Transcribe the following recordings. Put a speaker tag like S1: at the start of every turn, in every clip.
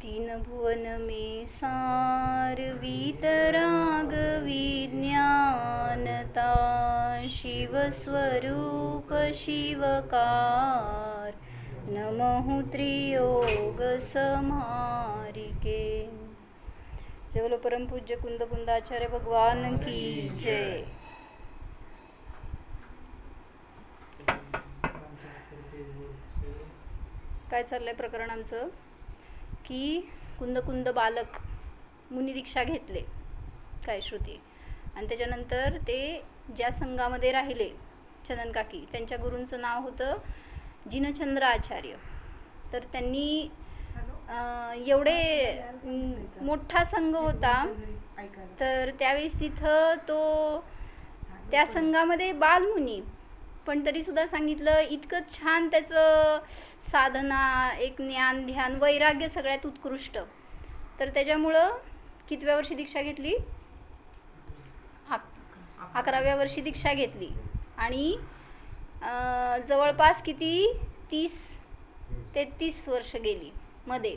S1: तीन भुवन में सार वीतराग विज्ञानता शिवस्वरूप शिवकार नमः त्रियोग समारिके। जय बोलो परम पूज्य कुंद कुंदाचार्य भगवान की जय। काय चाललंय प्रकरण आमचं की कुंद बालक मुनी दीक्षा घेतले काय श्रुती, आणि त्याच्यानंतर ते ज्या संघामध्ये राहिले चंदन काकी, त्यांच्या गुरूंचं नाव होतं जिनचंद्र आचार्य. तर त्यांनी एवढे मोठा संघ होता, तर त्यावेळेस तिथं तो त्या संघामध्ये बालमुनी, पण तरीसुद्धा सांगितलं इतकं छान त्याचं साधना, एक ज्ञान ध्यान वैराग्य सगळ्यात उत्कृष्ट. तर त्याच्यामुळं कितव्या वर्षी दीक्षा घेतली? 11व्या वर्षी दीक्षा घेतली. आणि जवळपास किती 33 वर्ष गेली मध्ये.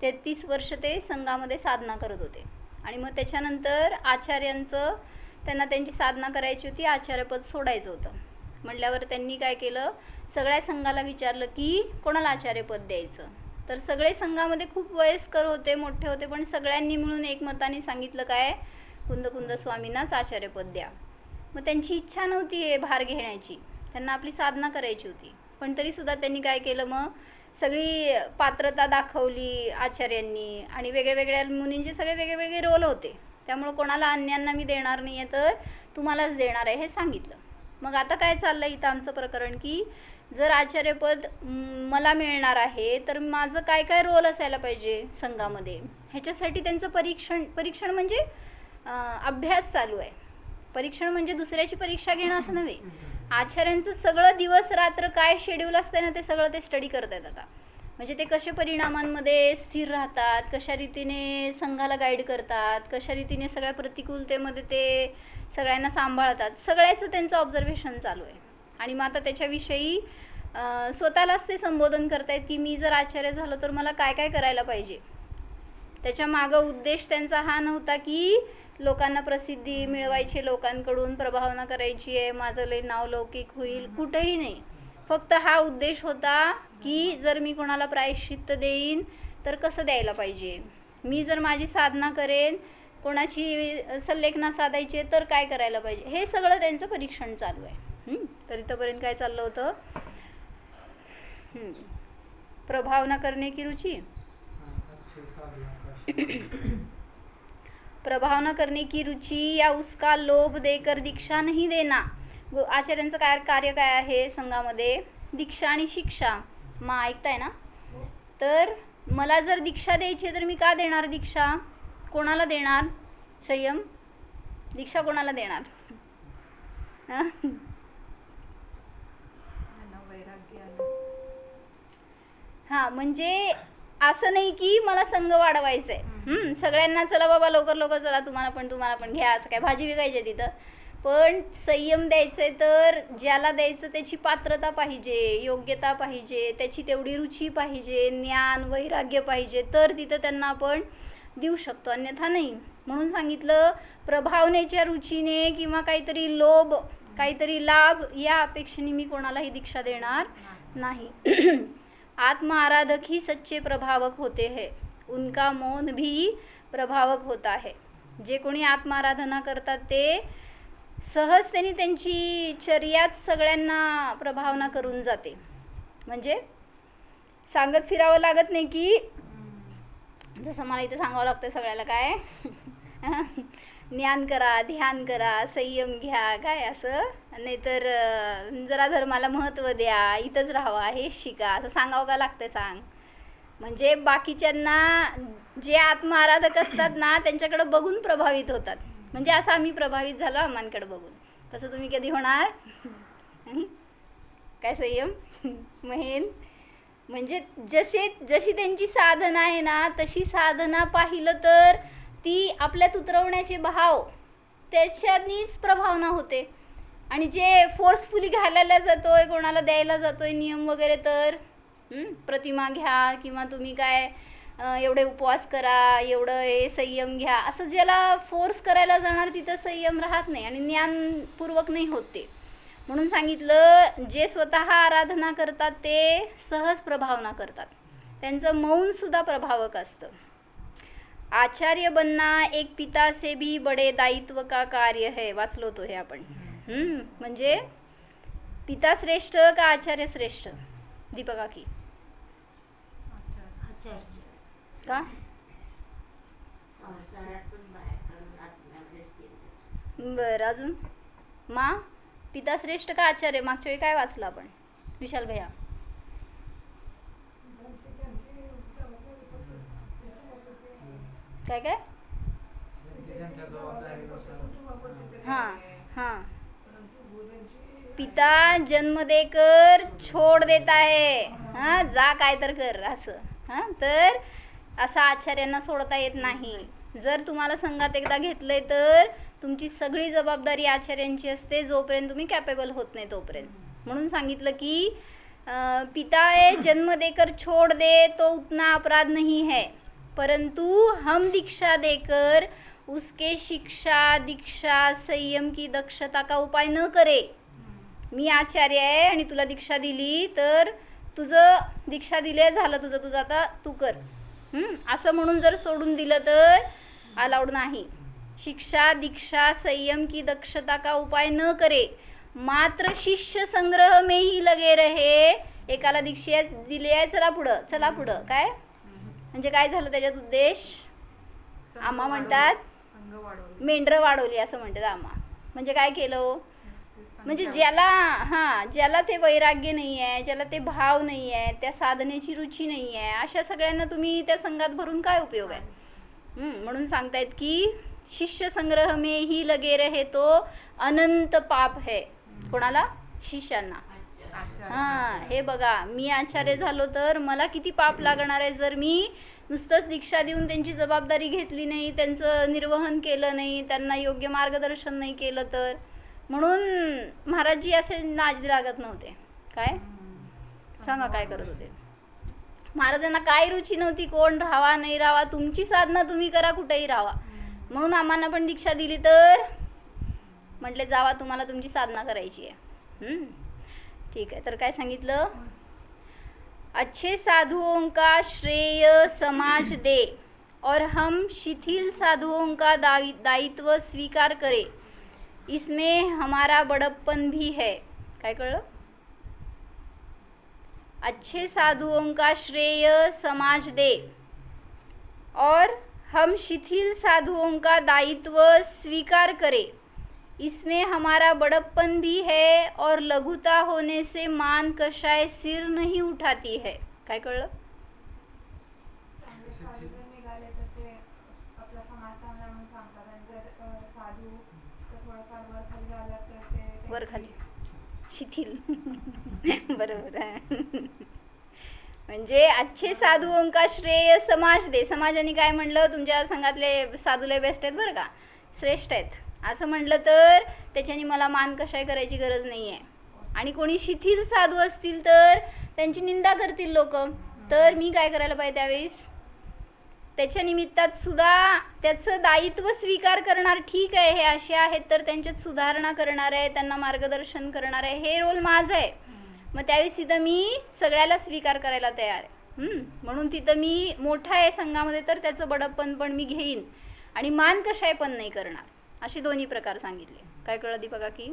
S1: 33 वर्ष ते संघामध्ये साधना करत होते. आणि मग त्याच्यानंतर आचार्यांचं, त्यांना त्यांची साधना करायची होती, आचार्यपद सोडायचं होतं. म्हटल्यावर त्यांनी काय केलं, सगळ्या संघाला विचारलं की कोणाला आचार्यपद द्यायचं. तर सगळे संघामध्ये खूप वयस्कर होते, मोठे होते, पण सगळ्यांनी मिळून एकमताने सांगितलं काय, कुंद स्वामींनाच आचार्यपद द्या. मग त्यांची इच्छा नव्हती हे भार घेण्याची, त्यांना आपली साधना करायची होती. पण तरीसुद्धा त्यांनी काय केलं, मग सगळी पात्रता दाखवली आचार्यांनी. आणि वेगळ्या मुनींचे सगळे वेगळे रोल होते, त्यामुळं कोणाला अन्यांना मी देणार नाही आहे, तर तुम्हालाच देणार आहे हे सांगितलं. मग आता काय चाललं इथं आमचं प्रकरण की जर आचार्यपद मला मिळणार आहे तर माझं काय काय रोल असायला पाहिजे संघामध्ये, ह्याच्यासाठी त्यांचं परीक्षण म्हणजे अभ्यास चालू आहे. परीक्षण म्हणजे दुसऱ्याची परीक्षा घेणं असं नव्हे. आचार्यांचं सगळं दिवस रात्र काय शेड्यूल असतं ना, ते सगळं ते स्टडी करत आहेत आता. म्हणजे ते कसे परिणामांमध्ये स्थिर राहतात, कशा रीतीने संघाला गाईड करतात, कशा रीतीने सगळ्या प्रतिकूलतेमध्ये ते सगळ्यांना सांभाळतात, सगळ्याचं त्यांचं ऑब्झर्वेशन चालू आहे. आणि मग आता त्याच्याविषयी स्वतःलाच ते संबोधन करतायत की मी जर आचार्य झालो तर मला काय काय करायला पाहिजे. त्याच्या मागं उद्देश त्यांचा हा नव्हता की लोकांना प्रसिद्धी मिळवायची, लोकांकडून प्रभावना करायची आहे, माझं लय नाव लौकिक होईल, कुठंही नाही. फक्त हा उद्देश होता की जर मी कोणाला प्रायश्चित्त देईन तर कसं द्यायला पाहिजे, मी जर माझी साधना करेन, कोणाची सल्लेखना साधायची तर काय करायला पाहिजे, हे सगळं त्यांचं परीक्षण चालू आहे. तर इथंपर्यंत काय चाललं होतं, प्रभावना करने की रुचि, प्रभावना करने की रुचि या उसका लोभ देकर दीक्षा नहीं देना. आचार्यांचं कार्य काय आहे संघामध्ये, दीक्षा आणि शिक्षा. मग ऐकताय ना, तर मला जर दीक्षा द्यायची तर मी का देणार दीक्षा, कोणाला देणार, संयम दीक्षा कोणाला देणार, हां म्हणजे असं नाही की मला संघ वाढवायचा आहे, सगळ्यांना चला बाबा लवकर चला तुम्हाला पण घ्या, असं काय भाजी विकायची तिथं. पण संयम द्यायचं आहे तर ज्याला द्यायचं त्याची पात्रता पाहिजे, योग्यता पाहिजे, त्याची तेवढी रुची पाहिजे, ज्ञान वैराग्य पाहिजे, तर तिथं त्यांना आपण देऊ शकतो, अन्यथा नाही. म्हणून सांगितलं प्रभावनेच्या रुचीने किंवा काहीतरी लोभ, काहीतरी लाभ या अपेक्षेने मी कोणालाही दीक्षा देणार नाही. आत्म आराधक ही सच्चे प्रभावक होते हैं, उनका मौन भी प्रभावक होता है. जे कोणी आत्माराधना करतात ते सहज त्यांची चर्यात सगळ्यांना प्रभावना करून जाते. म्हणजे सांगत फिरावं लागत नाही की जसं मला इथं सांगावं लागतं सगळ्याला काय ज्ञान करा, ध्यान करा, संयम घ्या, काय असं नाही, तर जरा धर्माला महत्त्व द्या, इथंच राहावा, हेच शिका, असं सांगावं का लागतं सांग. म्हणजे बाकीच्यांना जे आत्मआराधक असतात ना त्यांच्याकडं बघून प्रभावित होतात. म्हणजे असं आम्ही प्रभावित झालो आम्हांकडे बघून, तसं तुम्ही कधी होणार काय संयम महेन. म्हणजे जशी त्यांची साधना आहे ना तशी साधना पाहिलं तर ती आपल्यात उतरवण्याचे भाव त्याच्यानीच प्रभावना होते. आणि जे फोर्सफुली घालायला जातोय, कोणाला द्यायला जातोय नियम वगैरे, तर प्रतिमा घ्या किंवा तुम्ही काय एवढे उपवास करा, एवढं हे संयम घ्या, असं ज्याला फोर्स करायला जाणार तिथं संयम राहत नाही आणि ज्ञानपूर्वक नाही होत ते. म्हणून सांगितलं जे स्वतः आराधना करतात ते सहज प्रभावना करतात, त्यांचं मौनसुद्धा प्रभावक असतं. आचार्य बनना एक पिता से भी बडे दायित्व का कार्य है, वाचलो होतो हे आपण. म्हणजे पिता श्रेष्ठ का आचार्य श्रेष्ठ दीपका की का? बरं, अजून मा पिता श्रेष्ठ का आचार्य? मागच्या वेळी काय वाचलं आपण विशाल भैया? काय काय? हां हां, पिता जन्म देकर छोड देता है, हां जा काय तर कर असं. हां, तर असं आचार्यांना सोडता येत नाही. जर तुम्हाला संघात एकदा घेतलंय तर तुमची सगळी जबाबदारी आचार्यांची असते जोपर्यंत तुम्ही कॅपेबल होत नाही तोपर्यंत. म्हणून सांगितलं की पिता है जन्म देकर छोड़ दे तो उतना अपराध नहीं है, परंतु हम दीक्षा देकर उसके शिक्षा दीक्षा संयम की दक्षता का उपाय न करे. मी आचार्य आहे आणि तुला दीक्षा दिली तर तुझं दीक्षा दिले झालं तुझं आता तू कर, असं म्हणून जर सोडून दिलं तर अलाउड नाही. शिक्षा दीक्षा संयम की दक्षता का उपाय न करे, मात्र शिष्य संग्रह में ही लगे रहे. एकाला दीक्षा दिली आहे, चला पुढं काय म्हणजे काय झालं त्याच्यात उद्देश? आम्हा म्हणतात मेंढरं वाढवली असं म्हणतात आम्हा. म्हणजे काय केलं? म्हणजे ज्याला ते वैराग्य नाही आहे, ज्याला ते भाव नाही आहे, त्या साधनेची रुची नाही आहे, अशा सगळ्यांना तुम्ही त्या संघात भरून काय उपयोग आहे? म्हणून सांगतायत की शिष्य संग्रह में ही लगे रहे तो अनंत पाप है. कोणाला? शिष्यांना. हां, हे बघा, मी आचार्य झालो तर मला किती पाप लागणार आहे जर मी नुसतंच दीक्षा देऊन त्यांची जबाबदारी घेतली नाही, त्यांचं निर्वहन केलं नाही, त्यांना योग्य मार्गदर्शन नाही केलं तर. म्हणून महाराजजी असे नादी लागत नव्हते. काय सांगा काय करत होते? महाराजांना काय रुची नव्हती, कोण राहावा नाही राहावा, तुमची साधना तुम्ही करा, कुठेही राहावा. म्हणून आम्हाला पण दीक्षा दिली तर म्हटले जावा, तुम्हाला तुमची साधना करायची आहे. ठीक आहे, तर काय सांगितलं? अच्छे साधुओं का श्रेय समाज दे और हम शिथिल साधुओं का दायित्व स्वीकार करे, इसमें हमारा बड़प्पन भी है. काय कळलं? अच्छे साधुओं का श्रेय समाज दे और हम शिथिल साधुओं का दायित्व स्वीकार करें, इसमें हमारा बड़प्पन भी है और लघुता होने से मान कशाय सिर नहीं उठाती है. काय कळलं? वर खाली शिथिल बरोबर आहे. म्हणजे अच्छे साधुओं का श्रेय समाज दे. समाजाने काय म्हणलं? तुमच्या संघातले साधूले बेस्ट आहेत बरं का, श्रेष्ठ आहेत असं म्हटलं तर त्याच्याने मला मान कशाय करायची गरज नाही आहे. आणि कोणी शिथिल साधू असतील तर त्यांची निंदा करतील लोक, तर मी काय करायला पाहिजे त्यावेळेस? त्याच्या निमित्तात सुद्धा त्याचं दायित्व स्वीकार करणार. ठीक आहे, हे असे आहेत तर त्यांच्यात सुधारणा करणार आहे, त्यांना मार्गदर्शन करणार आहे, हे रोल माझं आहे. मग त्यावेळेस तिथं मी सगळ्याला स्वीकार करायला तयार आहे. म्हणून तिथं मी मोठा आहे संघामध्ये तर त्याचं बडप्पन पण मी घेईन आणि मान कशाय पण नाही करणार. असे दोन्ही प्रकार सांगितले. काय कळलं दीपका की?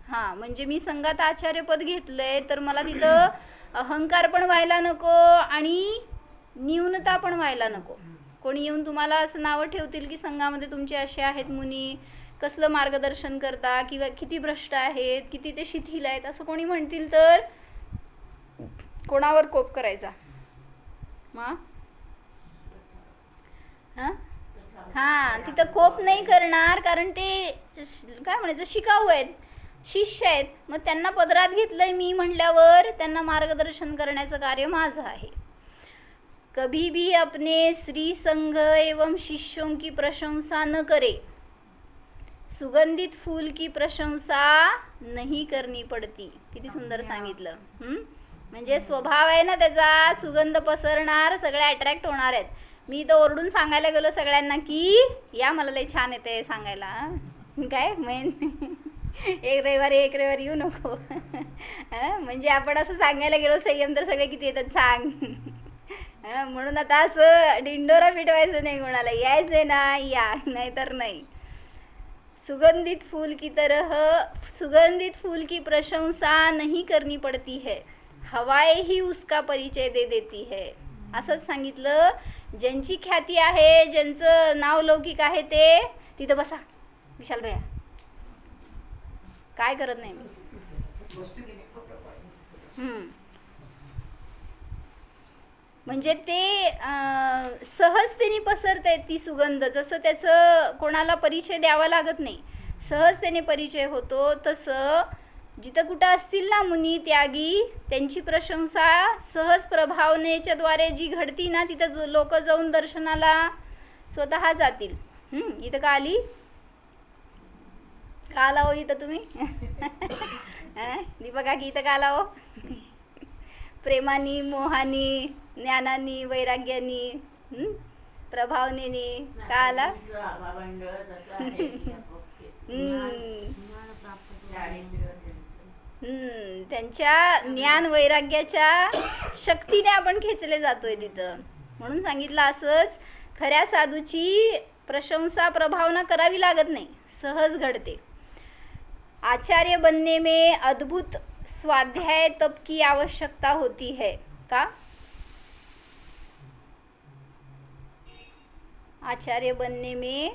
S1: हां, म्हणजे मी संघात आचार्यपद घेतलंय तर मला तिथं अहंकार पण व्हायला नको आणि न्यूनता पण व्हायला नको. कोणी येऊन तुम्हाला असं नावं ठेवतील की संघामध्ये तुमचे असे आहेत मुनी, कसलं मार्गदर्शन करता किंवा किती भ्रष्ट आहेत, किती ते शिथिल आहेत, असं कोणी म्हणतील तर कोणावर कोप करायचा? हां, तिथं कोप नाही करणार, कारण ते काय म्हणायचं शिकाऊ आहेत, शिष्य आहेत. मग त्यांना पदरात घेतलंय मी म्हटल्यावर त्यांना मार्गदर्शन करण्याचं कार्य माझं आहे. कभी भी अपने श्री संघ एवं शिष्यों की प्रशंसा न करे, सुगंधित फूल की प्रशंसा नहीं करनी पड़ती. किती सुंदर सांगितलं. म्हणजे स्वभाव आहे ना त्याचा, सुगंध पसरणार, सगळे अट्रॅक्ट होणार आहेत. मी तर ओरडून सांगायला गेलो सगळ्यांना की या मला लई छान येते सांगायला. काय मेन एक रविवारी येऊ नको. म्हणजे आपण असं सांगायला गेलो संयम तर सगळे किती येतात सांग. म्हणून आता असं डिंडोरा पिटवायचं नाही, कोणाला यायचं ना या, नाही तर नाही. सुगंधित फूल की प्रशंसा नहीं करनी पड़ती है, हवाएं ही उसका परिचय दे देती है. असंच सांगितलं. ज्यांची ख्याती आहे, ज्यांचं नाव लौकिक आहे ते तिथं बसा. विशाल भैया काय करत नाही मी. म्हणजे ते सहजतेने पसरते ती सुगंध. जसं त्याचं कोणाला परिचय द्यावा लागत नाही, सहजतेने परिचय होतो. तसं जिथं कुठं असतील ना मुनी त्यागी, त्यांची प्रशंसा सहज प्रभावनेच्या द्वारे जी घडती ना, तिथं लोक जाऊन दर्शनाला स्वतः जातील. इथं का आली, का आला हो इथं तुम्ही? दीपका की इथं का आला हो? प्रेमानी, मोहानी, ज्ञानानी, वैराग्यानी, प्रभावनेनी का आला? त्यांच्या ज्ञान वैराग्याच्या शक्तीने आपण खेचले जातोय तिथं. म्हणून सांगितलं असंच, खऱ्या साधूची प्रशंसा प्रभावना करावी लागत नाही, सहज घडते. आचार्य बनने में अद्भुत स्वाध्याय तप की आवश्यकता होती है. का? आचार्य बनने में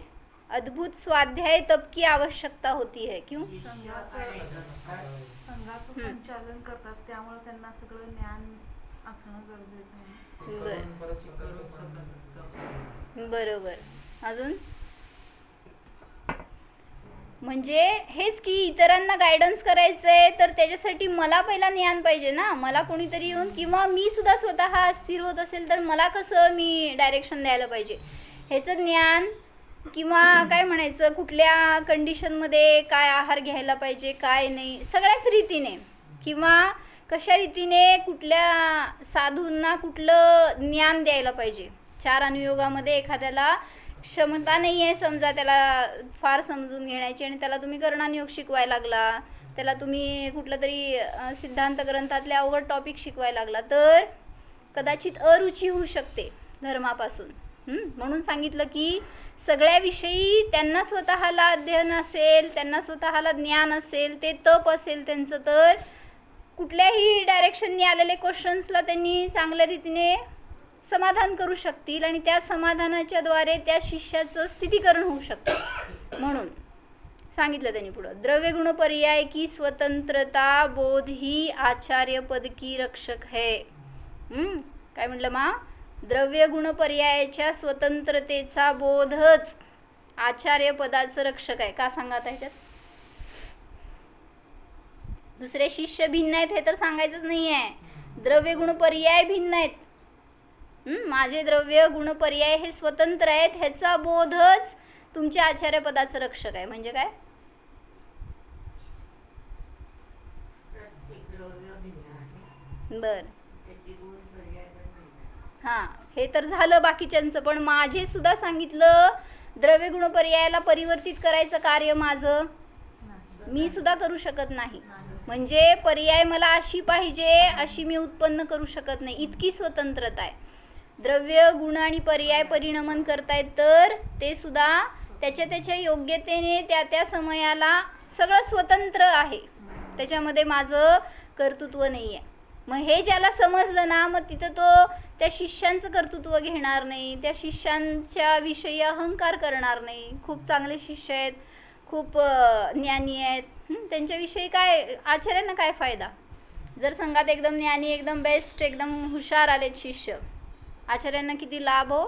S1: अद्भुत स्वाध्याय तप की आवश्यकता होती है. क्यों?
S2: संघाचं संचालन करतात, त्यामुळे त्यांना सगळं ज्ञान असणं गरजेचं आहे.
S1: बरोबर. अजून म्हणजे हेच की इतरांना गायडन्स करायचं आहे, तर त्याच्यासाठी मला पहिला ज्ञान पाहिजे ना. मला कोणीतरी येऊन, किंवा मी सुद्धा स्वतः अस्थिर होत असेल तर मला कसं मी डायरेक्शन द्यायला पाहिजे ह्याचं ज्ञान, किंवा काय म्हणायचं कुठल्या कंडिशनमध्ये काय आहार घ्यायला पाहिजे काय नाही, सगळ्याच रीतीने, किंवा कशा रीतीने कुठल्या साधूंना कुठलं ज्ञान द्यायला पाहिजे. 4 अनुयोगामध्ये एखाद्याला क्षमता नाही आहे समजा त्याला फार समजून घेण्याची, आणि त्याला तुम्ही कर्णानुयोग शिकवायला लागला, त्याला तुम्ही कुठलं तरी सिद्धांत ग्रंथातले अवघड टॉपिक शिकवायला लागला, तर कदाचित अरुची होऊ शकते धर्मापासून. म्हणून सांगितलं की सगळ्याविषयी त्यांना स्वतःला अध्ययन असेल, त्यांना स्वतःला ज्ञान असेल, ते तप असेल त्यांचं, तर कुठल्याही डायरेक्शननी आलेले क्वेश्चन्सला त्यांनी चांगल्या रीतीने समाधान करू शकतील, आणि त्या समाधानाच्या द्वारे त्या शिष्याचं स्थितीकरण होऊ शकतं. म्हणून सांगितलं त्यांनी पुढं, द्रव्य गुण पर्याय की स्वतंत्रता बोध ही आचार्य पद की रक्षक है. काय म्हटलं मा? द्रव्य गुण पर्यायाच्या स्वतंत्रतेचा बोधच आचार्य पदाचं रक्षक आहे. का सांगा ह्याच्यात? दुसरे शिष्य भिन्न आहेत हे तर सांगायचंच नाही आहे, द्रव्य गुण पर्याय भिन्न आहेत. माझे द्रव्य गुण पर्याय हे स्वतंत्र आहेत, ह्याचा बोधच तुमच्या आचार्य पदाचं रक्षक आहे. म्हणजे काय? बर, हां, हे तर झालं बाकीच्यांचं. पण माझे सुद्धा सांगितलं, द्रव्य गुण पर्यायाला परिवर्तित करायचं कार्य माझं मी सुद्धा करू शकत नाही. म्हणजे पर्याय मला अशी पाहिजे अशी मी उत्पन्न करू शकत नाही, इतकी स्वतंत्रता आहे. द्रव्य गुण आणि पर्याय परिणमन करतायत, तर ते सुद्धा त्याच्या योग्यतेने त्या समयाला सगळं स्वतंत्र आहे, त्याच्यामध्ये माझं कर्तृत्व नाही आहे. मग हे ज्याला समजलं ना, मग तिथं तो त्या शिष्यांचं कर्तृत्व घेणार नाही, त्या शिष्यांच्या विषयी अहंकार करणार नाही. खूप चांगले शिष्य आहेत, खूप ज्ञानी आहेत, त्यांच्याविषयी काय आचार्यांना काय फायदा? जर संघात एकदम ज्ञानी, एकदम बेस्ट, एकदम हुशार आलेत शिष्य, आचार्यांना किती लाभ हो.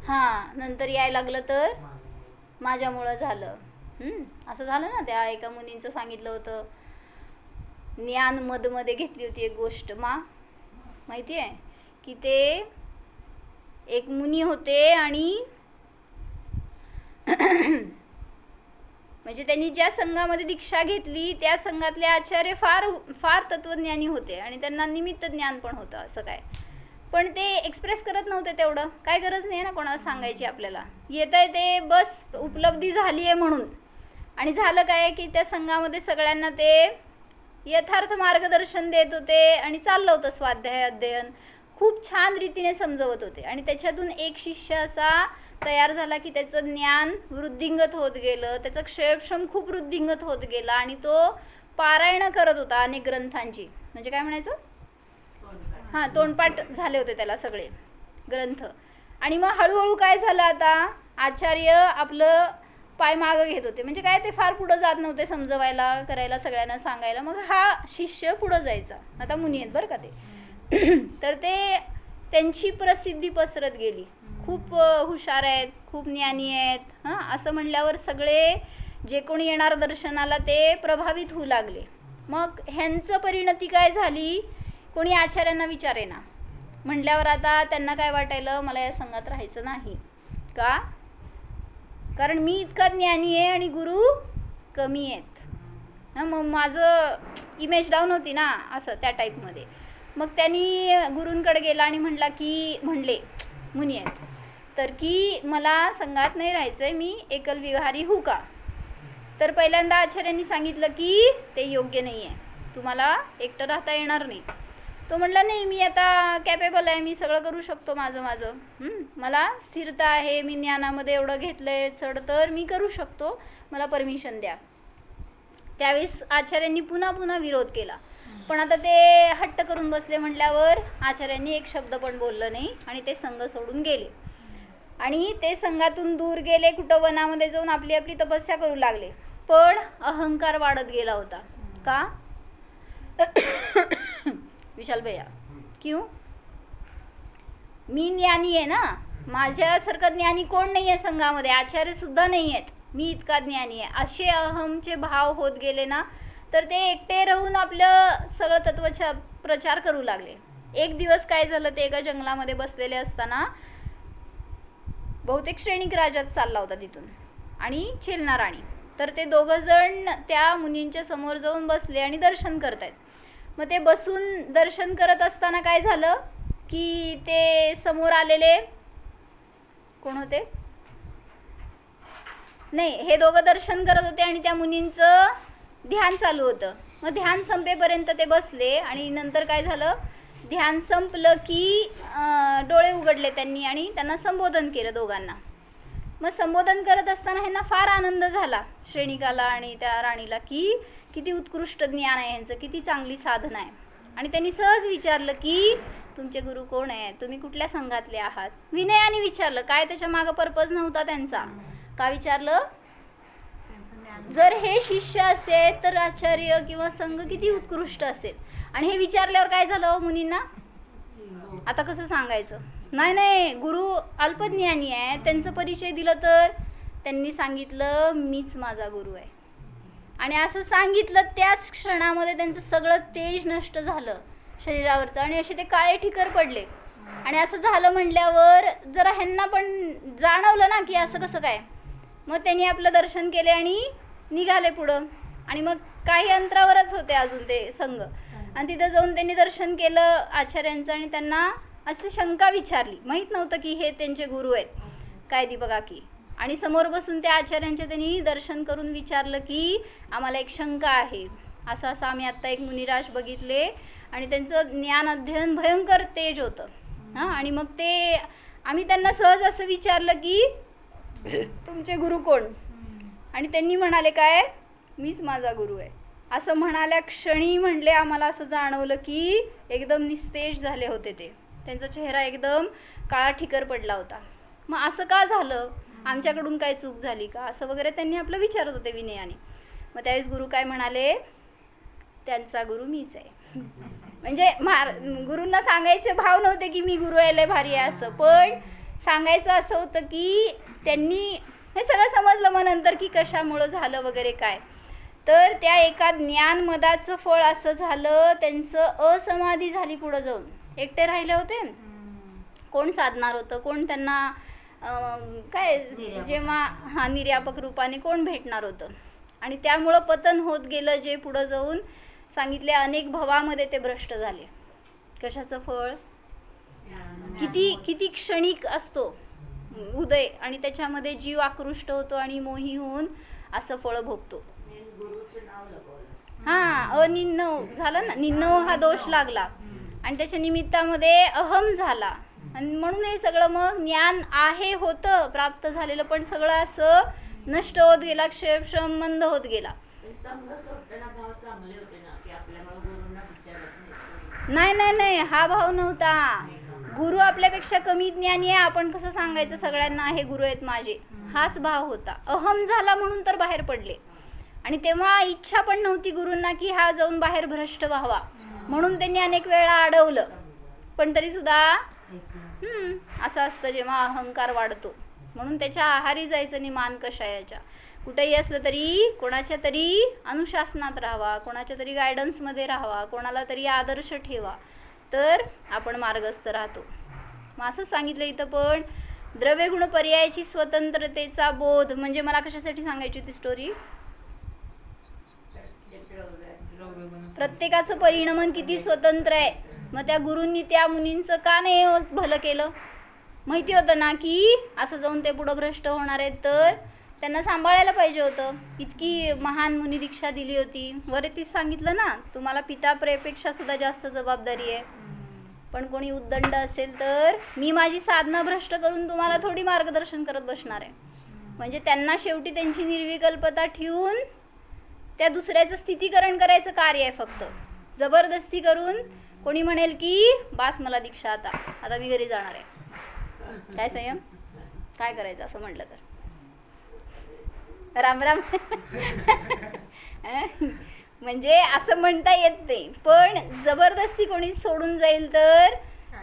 S1: हां, नंतर यायला लागलं तर माझ्यामुळं झालं. असं झालं ना. त्या एका मुनींचं सांगितलं होतं, ज्ञान मधमध्ये घेतली होती एक गोष्ट माहिती आहे की ते एक मुनी होते, आणि म्हणजे त्यांनी ज्या संघामध्ये दीक्षा घेतली त्या संघातले आचार्य फार फार तत्वज्ञानी होते आणि त्यांना निमित्त ज्ञान पण होतं असं काय, पण ते एक्सप्रेस करत नव्हते तेवढं. काय गरज नाही ना कोणाला सांगायची, आपल्याला येत आहे ते बस उपलब्धी झाली आहे म्हणून. आणि झालं काय की त्या संघामध्ये सगळ्यांना ते यथार्थ मार्गदर्शन देत होते आणि चाललं होतं स्वाध्याय अध्ययन, खूप छान रीतीने समजवत होते. आणि त्याच्यातून एक शिष्य असा तयार झाला की त्याचं ज्ञान वृद्धिंगत होत गेलं, त्याचं क्षयक्षम खूप वृद्धिंगत होत गेला आणि तो पारायण करत होता अनेक ग्रंथांची. म्हणजे काय म्हणायचं, हां, तोंडपाठ झाले होते त्याला सगळे ग्रंथ. आणि मग हळूहळू काय झालं, आता आचार्य आपलं पाय मागं घेत होते. म्हणजे काय, ते फार पुढं जात नव्हते समजवायला करायला सगळ्यांना सांगायला. मग हा शिष्य पुढं जायचा. आता मुनी आहेत बरं का ते. तर ते त्यांची प्रसिद्धी पसरत गेली, खूप हुशार आहेत, खूप ज्ञानी आहेत. हां, असं म्हणल्यावर सगळे जे कोणी येणार दर्शनाला ते प्रभावित होऊ लागले. मग ह्यांचं परिणती काय झाली, कोणी आचार्यांना विचारेना म्हटल्यावर आता त्यांना काय वाटायलं, मला या संघात राहायचं नाही. का, कारण मी इतका ज्ञानी आहे आणि गुरु कमी आहेत. हां, मग माझं इमेज डाऊन होती ना, असं त्या टाईपमध्ये. मग त्यांनी गुरूंकडे गेला आणि म्हणले मुनी आहेत तर की मला संघात नाही राहायचं आहे, मी एकल विहारी होऊ का. तर पहिल्यांदा आचार्यांनी सांगितलं की ते योग्य नाही आहे, तुम्हाला एकटं राहता येणार नाही. तो म्हटला नाही, मी आता कॅपेबल आहे, मी सगळं करू शकतो माझं. मला स्थिरता आहे, मी ज्ञानामध्ये एवढं घेतलं आहे चढ, तर मी करू शकतो, मला परमिशन द्या. त्यावेळेस आचार्यांनी पुन्हा विरोध केला. पण आता ते हट्ट करून बसले म्हटल्यावर आचार्यांनी एक शब्द पण बोललं नाही आणि ते संघ सोडून गेले. आणि ते संघातून दूर गेले, कुठं वनामध्ये जाऊन आपली आपली तपस्या करू लागले. पण अहंकार वाढत गेला होता. का, विशाल भैया, क्यों, मी ज्ञानी आहे ना, माझ्यासारखं ज्ञानी कोण नाही आहे संघामध्ये, आचार्य सुद्धा नाही आहेत, मी इतका ज्ञानी आहे. असे अहमचे भाव होत गेले ना, तर ते एकटे राहून आपलं सगळं तत्वचा प्रचार करू लागले. एक दिवस काय झालं, ते एका जंगलामध्ये बसलेले असताना बहुतेक श्रेणिक राजाच चालला होता तिथून आणि छेलना राणी. तर ते दोघं जण त्या मुनींच्या समोर जाऊन बसले आणि दर्शन करतायत. मग ते बसून दर्शन करत असताना काय झालं की ते समोर आलेले कोण होते, नाही, हे दोघं दर्शन करत होते आणि त्या मुनींचं ध्यान चालू होतं. मग ध्यान संपेपर्यंत ते बसले आणि नंतर काय झालं, ध्यान संपलं की डोळे उघडले त्यांनी आणि त्यांना संबोधन केलं दोघांना. मग संबोधन करत असताना ह्यांना फार आनंद झाला, श्रेणिकाला आणि त्या राणीला, की किती उत्कृष्ट ज्ञान आहे ह्यांचं, किती चांगली साधना आहे. आणि त्यांनी सहज विचारलं की तुमचे गुरु कोण आहे, तुम्ही कुठल्या संघातले आहात. विनयाने विचारलं, काय त्याच्या मागं पर्पज नव्हता त्यांचा. का विचारलं, जर हे शिष्य असेल तर आचार्य किंवा संघ किती उत्कृष्ट असेल. आणि हे विचारल्यावर काय झालं मुनींना, आता कसं सांगायचं, नाही, गुरु अल्पज्ञानी आहे, त्यांचं परिचय दिलं तर त्यांनी सांगितलं मीच माझा गुरु आहे. आणि असं सांगितलं त्याच क्षणामध्ये त्यांचं सगळं तेज नष्ट झालं शरीरावरचं आणि असे ते काळे ठिकर पडले. आणि असं झालं म्हटल्यावर जरा ह्यांना पण जाणवलं ना की असं कसं काय. मग त्यांनी आपलं दर्शन केले आणि निघाले पुढं. आणि मग काही अंतरावरच होते अजून ते संघ. आणि तिथं जाऊन त्यांनी दर्शन केलं आचार्यांचं आणि त्यांना अशी शंका विचारली. माहीत नव्हतं की हे त्यांचे गुरु आहेत काय दी बघा की. आणि समोर बसून त्या आचार्यांचे त्यांनी दर्शन करून विचारलं की आम्हाला एक शंका आहे, असं आम्ही आत्ता एक मुनिराज बघितले आणि त्यांचं ज्ञान अध्ययन भयंकर तेज होतं. हां, आणि मग ते आम्ही त्यांना सहज असं विचारलं की तुमचे गुरु कोण. आणि त्यांनी म्हणाले काय, मीच माझा गुरु आहे. असं म्हणाल्या क्षणी म्हणले आम्हाला असं जाणवलं की एकदम निस्तेज झाले होते ते. त्यांचा चेहरा एकदम काळा ठिकर पडला होता. मग असं का झालं, आमच्याकडून काय चूक झाली का, असं वगैरे त्यांनी आपलं विचारत होते विनयाने. मग त्यावेळेस गुरु काय म्हणाले, त्यांचा गुरु मीच आहे. म्हणजे गुरूंना सांगायचे भाव नव्हते की मी गुरु आहे लय भारी आहे असं, पण सांगायचं असं होतं की त्यांनी हे सगळं समजलं मग नंतर की कशामुळं झालं वगैरे काय. तर त्या एका ज्ञानमदाचं फळ असं झालं, त्यांचं असमाधी झाली. पुढं जाऊन एकटे राहिले होते, कोण साधणार होतं, कोण त्यांना काय जेव्हा निर्यापक रूपाने कोण भेटणार होतं. आणि त्यामुळं पतन होत गेलं, जे पुढं जाऊन सांगितले अनेक भवामध्ये ते भ्रष्ट झाले. कशाचं फळ? किती क्षणिक असतो उदय, आणि त्याच्यामध्ये जीव आकृष्ट होतो आणि मोही होऊन असं फळ भोगतो. हा, अनिन्नव झालं ना, निन्नव हा दोष लागला आणि त्याच्या निमित्तामध्ये अहम झाला आणि म्हणून हे सगळं मग ज्ञान आहे होतं प्राप्त झालेलं, पण सगळं असं नष्ट होत गेला, क्षयक्षम मंद होत गेला. नाही नाही नाही, हा भाव नव्हता. गुरु आपल्यापेक्षा कमी ज्ञानी आहे, आपण कसं सांगायचं सगळ्यांना हे गुरु आहेत माझे, हाच भाव होता. अहम झाला म्हणून तर बाहेर पडले, आणि तेव्हा इच्छा पण नव्हती गुरूंना की हा जाऊन बाहेर भ्रष्ट व्हावा, म्हणून त्यांनी अनेक वेळा अडवलं. पण तरी सुद्धा असं असतं जेव्हा अहंकार वाढतो, म्हणून त्याच्या आहारी जायचं नाही. मान कषायाच्या कुठेही असलं तरी कोणाच्या तरी अनुशासनात राहावा, कोणाच्या तरी गायडन्समध्ये राहावा, कोणाला तरी आदर्श ठेवा, तर आपण मार्गस्थ राहतो. मग असं सांगितलं इथं पण द्रव्यगुण पर्यायाची स्वतंत्रतेचा बोध. म्हणजे मला कशासाठी सांगायची होती स्टोरी? प्रत्येकाचं परिणमन किती स्वतंत्र आहे. मग त्या गुरूंनी त्या मुनींचं का नाही भलं केलं? माहिती होतं ना की असं जाऊन ते पुढं भ्रष्ट होणार आहेत, तर त्यांना सांभाळायला पाहिजे होतं. इतकी महान मुनी दीक्षा दिली होती. वरतीच सांगितलं ना, तुम्हाला पितापेक्षा सुद्धा जास्त जबाबदारी आहे. पण कोणी उद्दंड असेल तर मी माझी साधना भ्रष्ट करून तुम्हाला थोडी मार्गदर्शन करत बसणार आहे. म्हणजे त्यांना शेवटी त्यांची निर्विकल्पता ठेवून त्या दुसऱ्याचं स्थितीकरण करायचं कार्य आहे फक्त. जबरदस्ती करून कोणी म्हणेल की बास मला दीक्षा, आता मी घरी जाणार आहे. काय संयम? काय करायचं असं म्हटलं तर? राम राम. म्हणजे असं म्हणता येत नाही, पण जबरदस्ती कोणी सोडून जाईल तर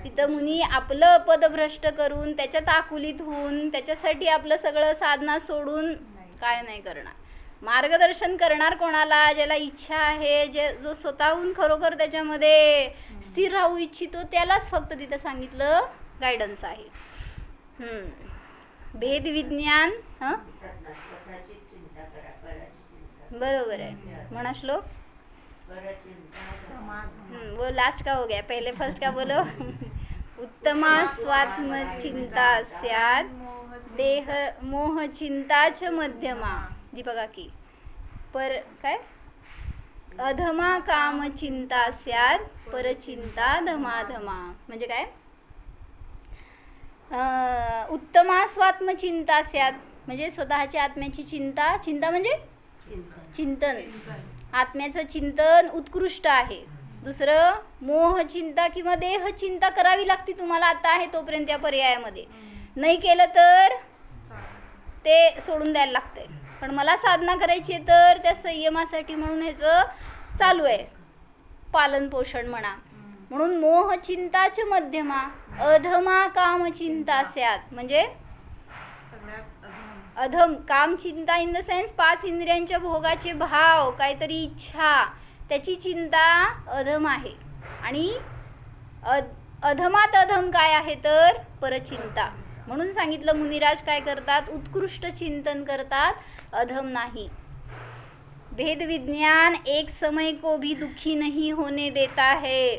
S1: तिथं मुनी आपलं पदभ्रष्ट करून त्याच्यात आकुलित होऊन त्याच्यासाठी आपलं सगळं साधना सोडून काय नाही करणार. मार्गदर्शन करणार कोणाला? ज्याला इच्छा आहे, जो स्वतःहून खरोखर त्याच्यामध्ये स्थिर राहू इच्छितो, त्यालाच फक्त तिथं सांगितलं गायडन्स आहे. भेद विज्ञान. बरोबर है, म्हणा श्लोक. वो लास्ट का हो गया, पहले फर्स्ट का बोलो. उत्तमा स्वात्म चिंता स्यात् देह मोह चिंता च मध्यमा. दीपका की पर काय? अधमा काम चिंता स्यात् परचिंता धमाधमा. म्हणजे काय? उत्तमा स्वात्म चिंता स्यात् म्हणजे स्वतःच्या आत्म्याची चिंता. चिंता म्हणजे चिंतन. आत्म्याचं चिंतन उत्कृष्ट आहे. दुसरं मोह चिंता किंवा देह चिंता करावी लागते तुम्हाला, आता आहे तोपर्यंत या पर्यायामध्ये. नाही केलं तर ते सोडून द्यायला लागतंय. पण मला साधना करायची आहे तर त्या संयमासाठी म्हणून ह्याचं चालू आहे पालन पोषण म्हणा. म्हणून मोह चिंताच मध्यमा अधमा काम चिंता स्यात्. म्हणजे अधम काम चिंता इन द सेन्स 5 इंद्रियांच्या भोगाचे भाव, काहीतरी इच्छा, त्याची चिंता अधम आहे. आणि अधमात अधम काय आहे तर परचिंता. म्हणून सांगितलं मुनिराज काय करतात? उत्कृष्ट चिंतन करतात, अधम नाही. भेद विज्ञान एक समय को भी दुखी नहीं होने देता है.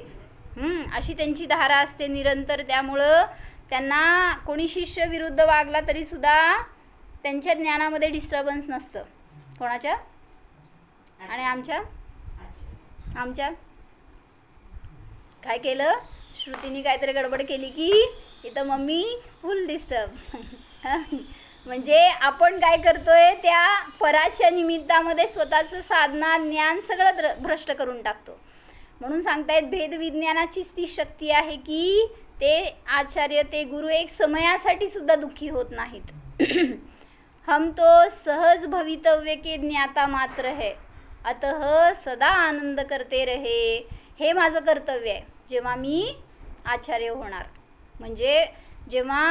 S1: अशी त्यांची धारा असते निरंतर. त्यामुळं त्यांना कोणी शिष्य विरुद्ध वागला तरी सुद्धा त्यांच्या ज्ञानामध्ये डिस्टर्बन्स नसतं. कोणाच्या? आणि आमच्या काय केलं? श्रुतीने काहीतरी गडबड केली की इथं मम्मी फुल डिस्टर्ब. म्हणजे आपण काय करतोय? त्या पराच्या निमित्तामध्ये स्वतःचं साधना ज्ञान सगळं भ्रष्ट करून टाकतो. म्हणून सांगतायत भेद विज्ञानाचीच ती शक्ती आहे की ते आचार्य, ते गुरु एक समयासाठी सुद्धा दुःखी होत नाहीत. हम तो सहज भवितव्य के ज्ञाता मात्र है, अतः सदा आनंद करते रहे. हे माझं कर्तव्य आहे जेव्हा मी आचार्य होणार. म्हणजे जेव्हा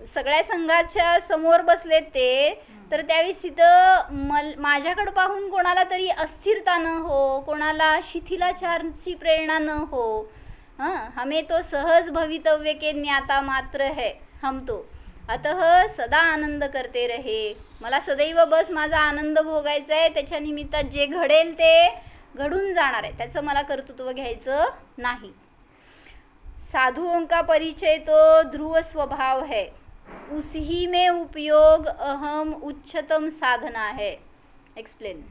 S1: सगळ्या संघाच्या समोर बसलेत ते, तर त्यावेळेस तिथं माझ्याकडं पाहून कोणाला तरी अस्थिरता न हो, कोणाला शिथिलाचारची प्रेरणा न हो. हमें तो सहज भवितव्य के ज्ञाता मात्र है हम तो. अतः सदा आनंद करते रहे. मला सदैव बस माझा आनंद भोगायचा आहे. त्याच्या निमित्तात जे घडेल ते घडून जाणार आहे, त्याचं मला कर्तृत्व घ्यायचं नाही. साधुओं का परिचय तो ध्रुव स्वभाव है, उसी में उपयोग अहम उच्चतम साधना है. एक्सप्लेन.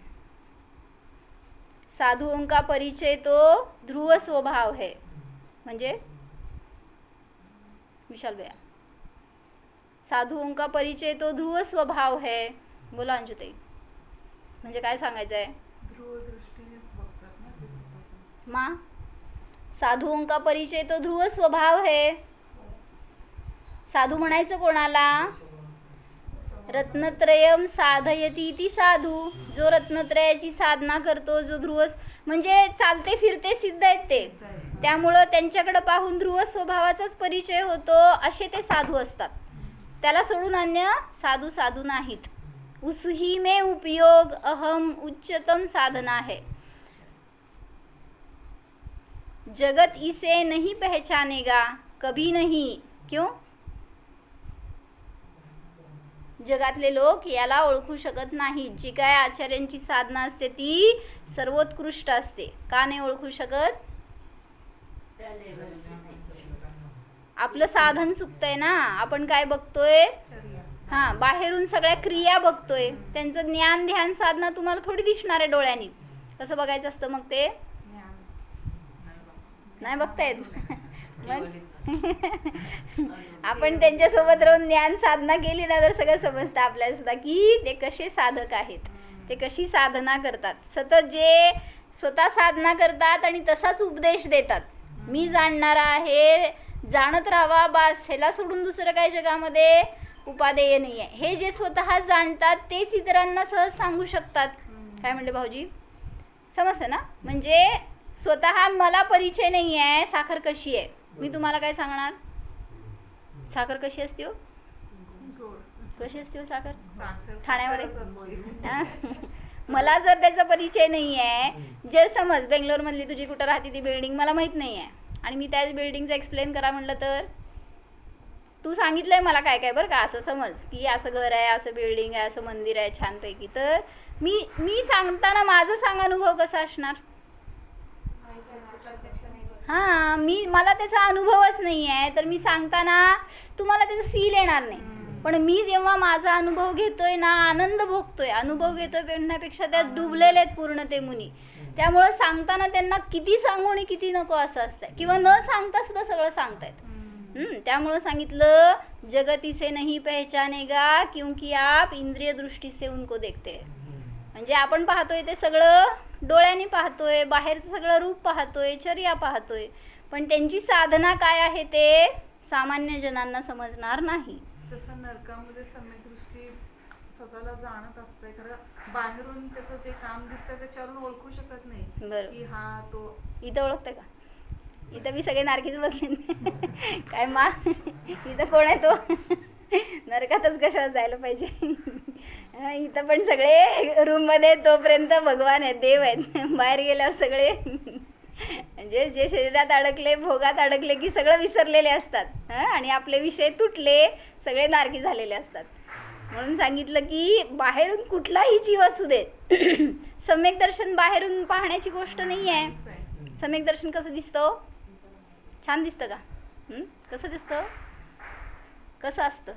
S1: साधुओं का परिचय तो ध्रुव स्वभाव है म्हणजे विशाल भैया, साधुओं का परिचय तो ध्रुव स्वभाव है. बोला अंजुताई, म्हणजे काय सांगायचं आहे?
S2: ध्रुवदृष्टीनेच बघतात ना ते स्वतःकडे.
S1: माँ, साधुओं का परिचय तो ध्रुव स्वभाव है. साधू म्हणायचं कोणाला? रत्नत्रयम साधयती ती साधू. जो रत्नत्रयाची साधना करतो, जो ध्रुव म्हणजे चालते फिरते सिद्ध आहेत ते, त्यामुळं त्यांच्याकडे पाहून ध्रुव स्वभावाचाच परिचय होतो, असे ते साधू असतात. त्याला सोडून अन्य साधू साधू नाहीत. उसही में उपयोग अहम उच्चतम साधना है. जगत इसे नहीं पहचानेगा कभी नहीं. क्यों? जगातले लोक याला ओळखू शकत नाहीत. जी काय आचार्यांची साधना असते ती सर्वोत्कृष्ट असते. का नाही ओळखू शकत? आपलं साधन चुकतंय ना. आपण काय बघतोय? हां, बाहेरून सगळ्या क्रिया बघतोय. त्यांचं ज्ञान ध्यान साधना तुम्हाला थोडी दिसणार आहे डोळ्यांनी. कसं बघायचं असतं मग ते? नाही बघता येत. मग आपण त्यांच्यासोबत राहून ज्ञान साधना केली ना तर सगळं समजतं आपल्याला सुद्धा की ते कसे साधक आहेत, ते कशी साधना करतात. सतत जे स्वतः साधना करतात आणि तसाच उपदेश देतात. मी जाणणार आहे, जाणत राहावा बास, ह्याला सोडून दुसरं काय जगामध्ये उपादेय नाही आहे. हे जे स्वतः जाणतात तेच इतरांना सहज सांगू शकतात. काय म्हणले भाऊजी? समजतं ना? म्हणजे स्वतः मला परिचय नाही आहे साखर कशी आहे, मी तुम्हाला काय सांगणार? साखर कशी असते हो? कशी असते हो साखर? ठाण्यामध्ये मला जर त्याचा परिचय नाही आहे, जर समज बेंगलोरमधली तुझी कुठं राहते ती बिल्डिंग मला माहीत नाही आहे आणि मी त्या बिल्डिंगचं एक्सप्लेन करा म्हटलं तर तू सांगितलं आहे मला काय काय बरं का, असं समज की असं घर आहे, असं बिल्डिंग आहे, असं मंदिर आहे छानपैकी, तर मी सांगताना माझं सांग अनुभव कसा असणार? हां, मला त्याचा अनुभवच नाही आहे तर मी सांगताना तुम्हाला त्याचं फील येणार नाही. पण मी जेव्हा माझा अनुभव घेतोय ना, आनंद भोगतोय, अनुभव घेतोय म्हणण्यापेक्षा त्यात डुबलेले आहेत पूर्ण ते मुनी. त्यामुळं सांगताना त्यांना किती सांगू आणि किती नको असं असतं, किंवा न सांगता सुद्धा सगळं सांगतायत. त्यामुळं सांगितलं जगत इसे नहीं पहचानेगा क्योंकि आप इंद्रिय दृष्टी से उनको देखते हैं. म्हणजे आपण पाहतोय ते सगळं डोळ्यांनी पाहतोय, बाहेरचं सगळं रूप पाहतोय, चर्या पाहतोय, पण त्यांची साधना काय आहे ते सामान्य जनांना समजणार नाही.
S2: तसं नरकामध्ये सम्यक दृष्टी स्वतःला जाणत असते, खरं बाहेरून त्याचं जे काम दिसतंय त्याच्यावरून ओळखू शकत नाही.
S1: बरं,
S2: की हा तो
S1: इथं ओळखतंय का? इथं मी सगळे नारकीच बसले. काय मा, इथं कोण आहे तो? नरकातच कशाला जायला पाहिजे? इथं पण सगळे रूममध्ये तोपर्यंत भगवान आहेत, देव आहेत. बाहेर गेल्यावर सगळे म्हणजे जे शरीरात अडकले, भोगात अडकले की सगळं विसरलेले असतात आणि आपले विषय तुटले, सगळे नारकी झालेले असतात. म्हणून सांगितलं की बाहेरून कुठलाही जीव असू देत, सम्यक दर्शन बाहेरून पाहण्याची गोष्ट नाही आहे. सम्यक दर्शन कसं दिसतं? छान दिसतं का? कसं दिसतं? कसं असतं?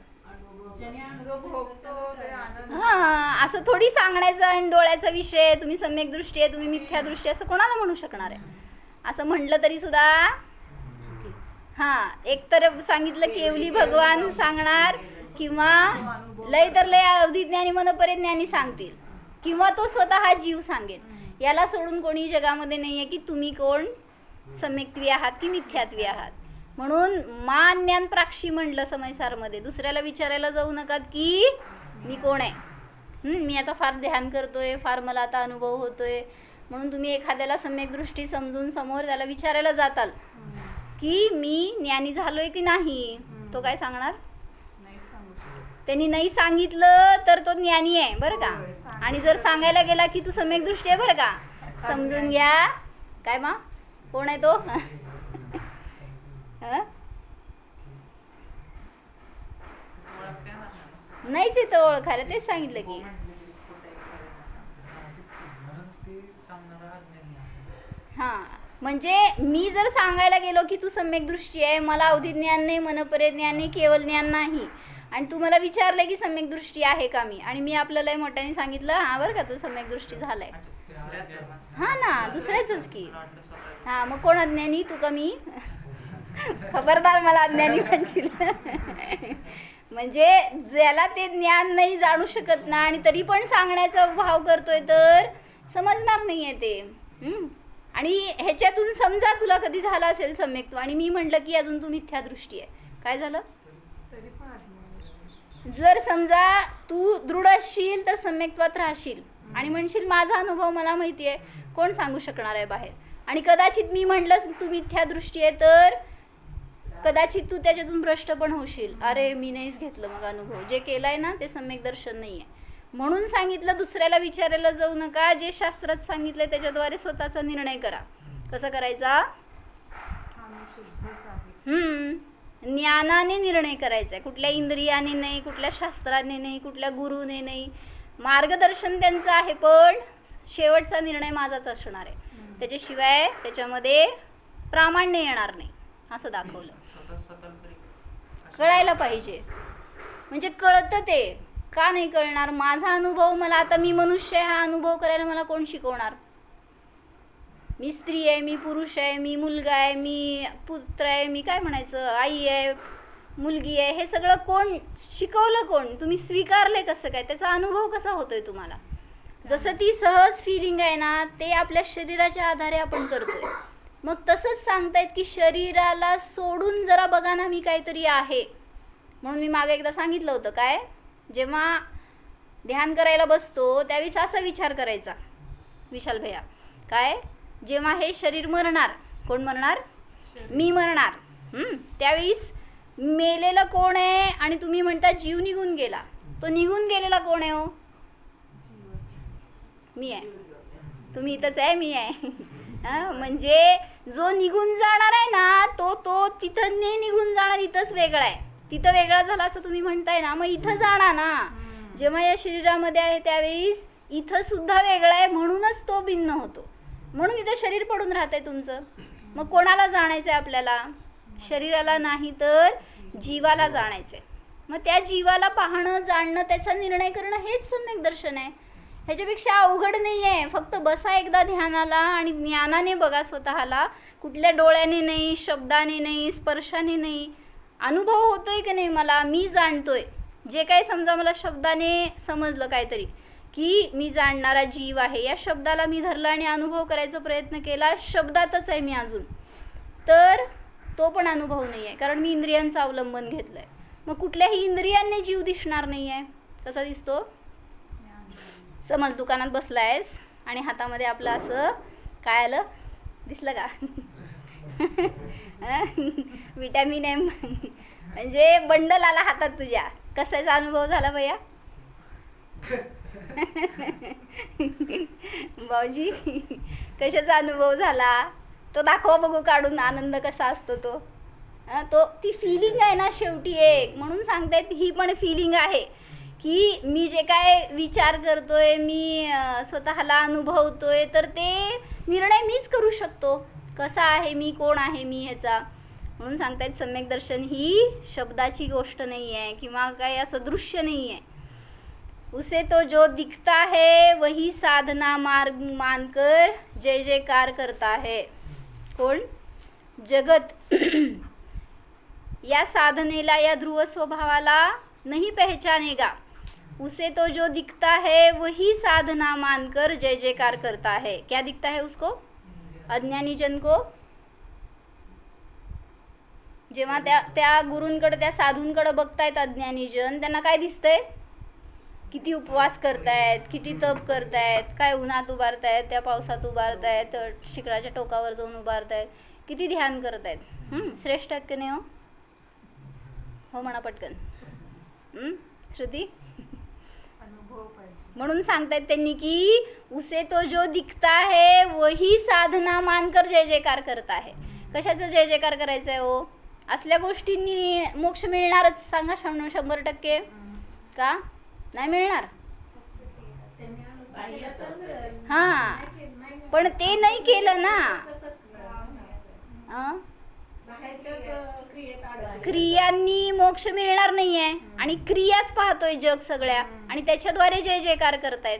S2: जो भोगतो ते आनंद.
S1: हां, असं थोडी सांगण्याचा आणि डोळ्याचा विषय, तुम्ही सम्यक दृष्टी आहे, तुम्ही मिथ्या दृष्टी, असं कोणाला म्हणू शकणार आहे? असं म्हटलं तरी सुद्धा हां, एकतर सांगितलं केवली भगवान सांगणार, किंवा लय तर लय अवधिज्ञानी मनपरे ज्ञानी सांगतील, किंवा तो स्वतः जीव सांगेल. याला सोडून कोणी जगामध्ये नाही आहे की तुम्ही कोण सम्यक्त्वी आहात की मिथ्यात्वी आहात. म्हणून मान ज्ञान प्राक्षी म्हणलं समयसारमध्ये. दुसऱ्याला विचारायला जाऊ नका की मी कोण आहे, मी आता फार ध्यान करतोय, फार मला आता अनुभव होतोय, म्हणून तुम्ही एखाद्याला सम्यक दृष्टी समजून समोर त्याला विचारायला जाताल की मी ज्ञानी झालोय की नाही, तो काय सांगणार? त्यांनी नाही सांगितलं तर तो ज्ञानी आहे बरं का. आणि जर सांगायला गेला की तू सम्यक दृष्टी आहे बरं का, समजून घ्या काय मा कोण आहे तो? नाहीच येतं ओळखायला, तेच सांगितलं की. हां, म्हणजे मी जर सांगायला गेलो की तू सम्यक दृष्टी आहे, मला अवधी ज्ञान नाही, मनपरे ज्ञान नाही, केवळ ज्ञान नाही, आणि तू मला विचारलं की सम्यक दृष्टी आहे का मी, आणि मी आपल्याला लय मोठ्याने सांगितलं हां बरं का तू सम्यक दृष्टी झालाय. हां ना, दुसऱ्याचंच की. हां, मग कोण अज्ञानी, तू का मी? खबरदार मला अज्ञानी म्हणशील. म्हणजे ज्याला ते ज्ञान नाही, जाणू शकत ना, आणि तरी पण सांगण्याचा भाव करतोय तर समजणार नाही आहे ते. आणि ह्याच्यातून समजा तुला कधी झाला असेल सम्यक्त्व, आणि मी म्हटलं की अजून तू मिथ्या दृष्टी आहे, काय झालं?
S2: तरी पण अज्ञानी.
S1: जर समजा तू दृढ असशील तर सम्यक्त्वात राहशील, आणि म्हणशील माझा अनुभव मला माहिती आहे, कोण सांगू शकणार आहे बाहेर. आणि कदाचित मी म्हटलं तू मिथ्या दृष्टी आहे तर कदाचित तू त्याच्यातून भ्रष्ट पण होशील, अरे मी नाहीच घेतलं मग अनुभव, जे केलाय ना ते सम्यक दर्शन नाही आहे. म्हणून सांगितलं दुसऱ्याला विचारायला जाऊ नका, जे शास्त्रात सांगितलंय त्याच्याद्वारे स्वतःचा निर्णय करा. कसं करायचा?
S2: आम्ही शुद्धच आहे.
S1: ज्ञानाने निर्णय करायचा आहे, कुठल्या इंद्रियाने नाही, कुठल्या शास्त्राने नाही, कुठल्या गुरुने नाही. मार्गदर्शन त्यांचं आहे, पण शेवटचा निर्णय माझाच असणार आहे. त्याच्याशिवाय त्याच्यामध्ये प्रामाण्य येणार नाही, असं दाखवलं. कळायला पाहिजे. म्हणजे कळतं ते का नाही कळणार? माझा अनुभव मला, आता मी मनुष्य आहे, हा अनुभव करायला मला कोण शिकवणार? मी स्त्री आहे, मी पुरुष आहे, मी मुलगा आहे, मी पुत्र आहे, मी काय म्हणायचं, आई आहे, मुलगी आहे, हे सगळं कोण शिकवलं? कोण? तुम्ही स्वीकारले कसं काय? त्याचा अनुभव कसा होतोय तुम्हाला? जसं ती सहज फिलिंग आहे ना, ते आपल्या शरीराच्या आधारे आपण करतोय. मग तसंच सांगतायत की शरीराला सोडून जरा बघा ना, मी काहीतरी आहे. म्हणून मी मागे एकदा सांगितलं होतं, काय, जेव्हा ध्यान करायला बसतो त्यावेळेस असा विचार करायचा, विशाल भैया, काय, जेव्हा हे शरीर मरणार, कोण मरणार? मी मरणार. त्यावेळेस मेलेलं कोण आहे? आणि तुम्ही म्हणता जीव निघून गेला, तो निघून गेलेला कोण आहे? हो, मी आहे. तुम्ही इथंच आहे, मी आहे. म्हणजे जो निघून जाणार आहे ना, तो तिथं नाही निघून जाणार, इथंच वेगळा आहे. तिथं वेगळा झाला असं तुम्ही म्हणताय ना, मग इथं जाणार ना. जेव्हा या शरीरामध्ये आहे त्यावेळेस इथं सुद्धा वेगळा आहे, म्हणूनच तो भिन्न होतो. म्हणून इथं शरीर पडून राहतंय तुमचं. मग कोणाला जाणायचं आहे आपल्याला? शरीराला नाही तर जीवाला जाणायचं आहे. मग त्या जीवाला पाहणं, जाणणं, त्याचा निर्णय करणं हेच सम्यक दर्शन आहे. ह्याच्यापेक्षा अवघड नाही आहे. फक्त बसा एकदा ध्यानाला आणि ज्ञानाने बघा स्वतःला. कुठल्या डोळ्याने नाही, शब्दाने नाही, स्पर्शाने नाही. अनुभव होतोय की नाही मला, मी जाणतोय. जे काही समजा मला शब्दाने समजलं काहीतरी की मी जाणणारा जीव आहे, या शब्दाला मी धरला आणि अनुभव करायचा प्रयत्न केला, शब्दातच आहे मी अजून, तर तो पण अनुभव नाही आहे, कारण मी इंद्रियांचं अवलंबन घेतलं आहे. मग कुठल्याही इंद्रियांनी जीव दिसणार नाही आहे. कसा दिसतो? समज दुकानात बसला आहेस आणि हातामध्ये आपलं असं काय आलं, दिसलं का? विटॅमिन एम म्हणजे बंडल आला हातात तुझ्या. कशाचा अनुभव झाला भैया? भाऊजी कशाचा अनुभव झाला? तो दाखवा बघू काढून, आनंद कसा असतो तो. ती फिलिंग आहे ना शेवटी एक. म्हणून सांगतायत ही पण फिलिंग आहे की मी जे काय विचार करतोय, मी स्वतःला अनुभवतोय, तर ते निर्णय मीच करू शकतो, कसा आहे मी, कोण आहे मी ह्याचा. म्हणून सांगतायत सम्यक दर्शन ही शब्दाची गोष्ट नाही आहे किंवा काही असं दृश्य नाही आहे. उसे तो जो दिखता है वही साधना मार्ग मानकर जय जयकार करता है. कोण? जगत या साधनेला, या ध्रुव स्वभावाला नहीं पहचानेगा. उसे तो जो दिखता है वही साधना मानकर जय जयकार करता है. क्या दिखता है उसको? अज्ञानी जन को. जेव्हा त्या गुरूंकडे, त्या साधूंकडे बघतायत अज्ञानी जन, त्यांना काय दिसतंय? किती उपवास करतायत, किती तप करतायत, काय उन्हात उभारतायत, त्या पावसात उभारतायत, शिखराच्या टोकावर जाऊन उभारतायत, किती ध्यान करतायत. श्रेष्ठ आहेत की नाही? हो म्हणा पटकन. श्रुती? म्हणून सांगतायत त्यांनी की उसे तो जो दिखता है वही साधना मानकर जय जयकार करता है. कशाचं जय जयकार करायचं आहे? हो, असल्या गोष्टींनी मोक्ष मिळणारच. सांगा 100%. का नाही मिळणार? हां, पण ते नाही केलं ना. हां, क्रियांनी मोक्ष मिळणार नाहीये आणि क्रियाच पाहतोय जग सगळ्या आणि त्याच्याद्वारे जय जयकार करतायत.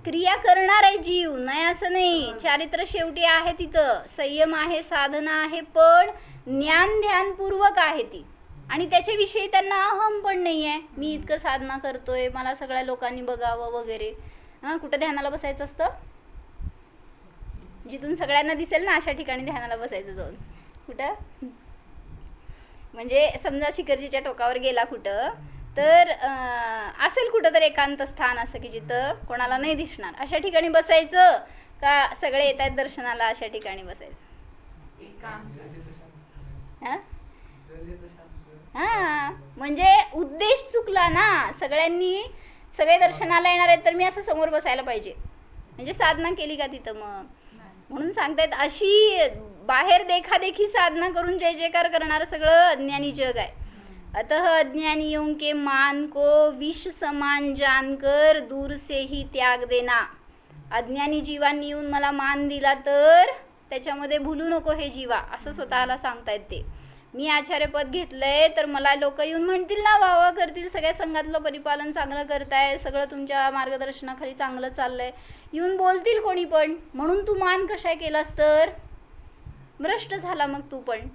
S1: क्रिया करणार आहे जीव, नाही असं नाही. चारित्र्य शेवटी आहे तिथं, संयम आहे, साधना आहे, पण ज्ञान ध्यानपूर्वक आहे ती. आणि त्याच्याविषयी त्यांना अहम पण नाही आहे, मी इतकं साधना करतोय, मला सगळ्या लोकांनी बघावं वगैरे. हां, कुठं ध्यानाला बसायचं असतं? जिथून सगळ्यांना दिसेल ना अशा ठिकाणी ध्यानाला बसायचं जाऊन. कुठं? म्हणजे समजा शिखरजीच्या टोकावर गेला कुठं तर असेल कुठं तर एकांत स्थान असं की जिथं कोणाला नाही दिसणार, अशा ठिकाणी बसायचं का सगळे येत आहेत दर्शनाला अशा ठिकाणी बसायचं? हां हां, म्हणजे उद्देश चुकला ना. सगळे दर्शनाला येणार आहेत तर मी असं समोर बसायला पाहिजे, म्हणजे साधना केली का तिथं मग? म्हणून सांगतायत अशी बाहेर देखादेखी साधना करून जय जयकार करणारं सगळं अज्ञानी जग आहे. अतः अज्ञानियों के मान को विष समान जानकर दूर से ही त्याग देना. अज्ञानी जीवांनी येऊन मला मान दिला तर त्याच्यामध्ये भुलू नको हे जीवा, असं स्वतःला सांगतायत ते. मी आचार्यपद घेतलंय तर मला लोक येऊन म्हणतील ना, वाह करतील, सगळ्या संघातलं परिपालन चांगलं करताय, सगळं तुमच्या मार्गदर्शनाखाली चांगलं चाललंय, येऊन बोलतील कोणी पण. म्हणून तू मान कशाय केलास तर भ्रष्ट झाला मग तू पण.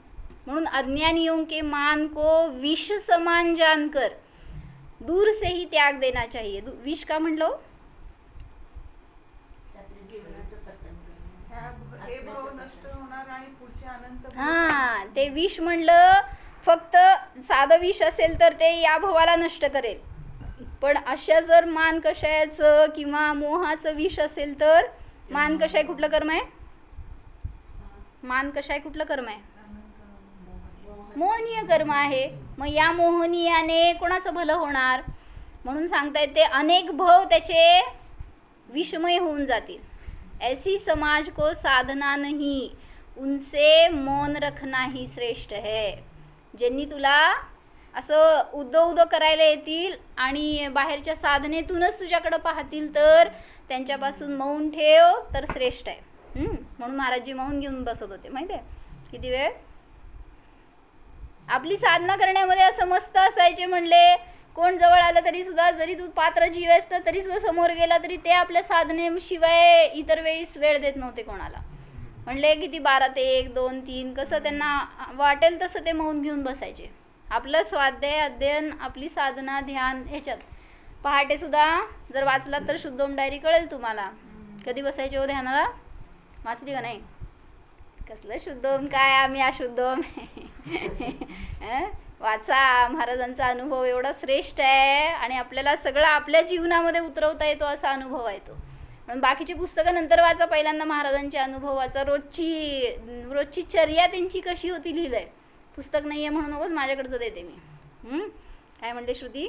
S1: म्हणून अज्ञानियों के मान को विष समान जानकर दूर से ही त्याग देना चाहिए. विष का म्हणलो? हां, ते विष म्हणलं फक्त साधं विष असेल तर ते या भवाला नष्ट करेल, पण अशा जर मान कशाचं किंवा मोहाचं विष असेल तर मान कशाय कुठलं कर्म आहे? मान कशाय कुठलं कर्म आहे? मोहनीय कर्म आहे. मग या मोहनीयाने कोणाचं भलं होणार? म्हणून सांगतायत ते अनेक भव त्याचे विषमय होऊन जातील. ऐसी समाज को साधना नहीं, उनसे मौन रखना ही श्रेष्ठ है. ज्यांनी तुला असं उदो करायला येतील आणि बाहेरच्या साधनेतूनच तुझ्याकडं पाहतील तर त्यांच्यापासून मौन ठेव तर श्रेष्ठ आहे. म्हणून महाराजजी मौन घेऊन बसत होते माहिती आहे किती वेळ. आपली साधना करण्यामध्ये असं मस्त असायचे, म्हणले कोण जवळ आलं तरी सुद्धा, जरी तू पात्र जीव आहेस ना तरी सुद्धा समोर गेला तरी ते आपल्या साधनेशिवाय इतर वेळीस वेळ देत नव्हते कोणाला. म्हणले किती 12 ते 1, 2, 3 कसं त्यांना वाटेल तसं ते मौन घेऊन बसायचे. आपलं स्वाध्याय अध्ययन, आपली साधना ध्यान ह्याच्यात. पहाटे सुद्धा जर वाचलात तर शुद्धोम डायरी कळेल तुम्हाला. कधी बसायचे हो ध्यानाला? वाचली का नाही? कसलं शुद्धोम काय, आम्ही अशुद्धोम. वाचा, महाराजांचा अनुभव एवढा श्रेष्ठ आहे आणि आपल्याला सगळं आपल्या जीवनामध्ये उतरवता येतो असा अनुभव आहे तो. पण बाकीची पुस्तकं नंतर वाचा, पहिल्यांदा महाराजांचे अनुभव वाचा. रोजची चर्या त्यांची कशी होती लिहिलंय. पुस्तक नाही आहे म्हणून नकोच, माझ्याकडचं देते मी. काय म्हणते श्रुती?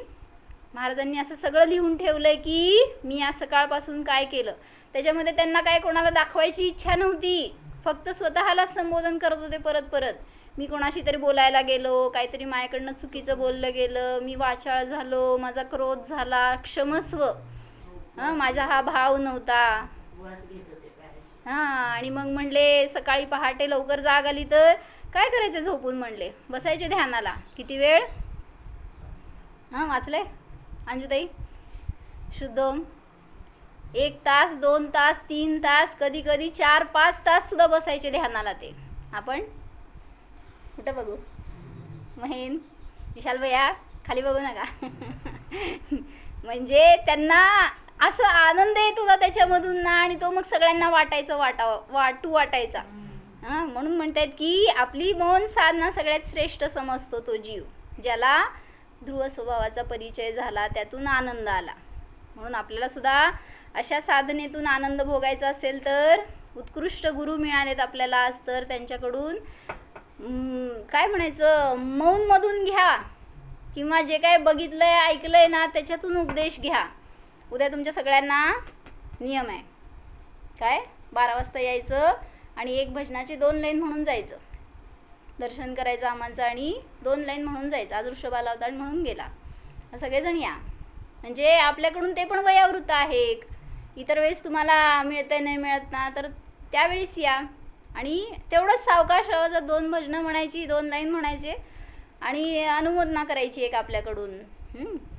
S1: महाराजांनी असं सगळं लिहून ठेवलंय की मी या सकाळपासून काय केलं. त्याच्यामध्ये त्यांना काय कोणाला दाखवायची इच्छा नव्हती, फक्त स्वतःलाच संबोधन करत होते परत परत. मी कोणाशी तरी बोलायला गेलो, काहीतरी माझ्याकडनं चुकीचं बोललं गेलं, मी वाचाळ झालो, माझा क्रोध झाला, क्षमस्व, माझा हा भाव नव्हता. आणि मग म्हणले सकाळी पहाटे लवकर जाग आली तर काय करायचं झोपून, म्हणले बसायचे ध्यानाला. किती वेळ? वाचलंय अंजुताई? शुद्धोम 1 तास, 2 तास, 3 तास, कधी कधी 4-5 तास सुद्धा बसायचे ध्यानाला ते. आपण कुठं बघू? महेन, विशाल भैया खाली बघू नका. म्हणजे त्यांना असं आनंद येत होता त्याच्यामधून ना, आणि तो मग सगळ्यांना वाटायचा. म्हणून म्हणतात की आपली मौन साधना सगळ्यात श्रेष्ठ समजतो तो जीव, ज्याला ध्रुव स्वभावाचा परिचय झाला, त्यातून आनंद आला. म्हणून आपल्याला सुद्धा अशा साधनेतून आनंद भोगायचा असेल तर उत्कृष्ट गुरु मिळालेत आपल्याला आज, तर त्यांच्याकडून काय म्हणायचं, मौनमधून घ्या किंवा जे काय बघितलंय ऐकलंय ना त्याच्यातून उपदेश घ्या. उद्या तुमच्या सगळ्यांना नियम आहे काय, 12 वाजता यायचं आणि 1 भजनाची 2 लाईन म्हणून जायचं. दर्शन करायचं आमांचं आणि 2 लाईन म्हणून जायचं. आज वृषभाला होता आणि म्हणून गेला. सगळेजण या. म्हणजे आपल्याकडून ते पण वयोवृत्त आहे एक. इतर वेळेस तुम्हाला मिळतंय नाही मिळत ना, तर त्यावेळेस या आणि तेवढंच सावकाश 2 भजनं म्हणायची, 2 लाईन म्हणायचे आणि अनुमोदना करायची एक आपल्याकडून.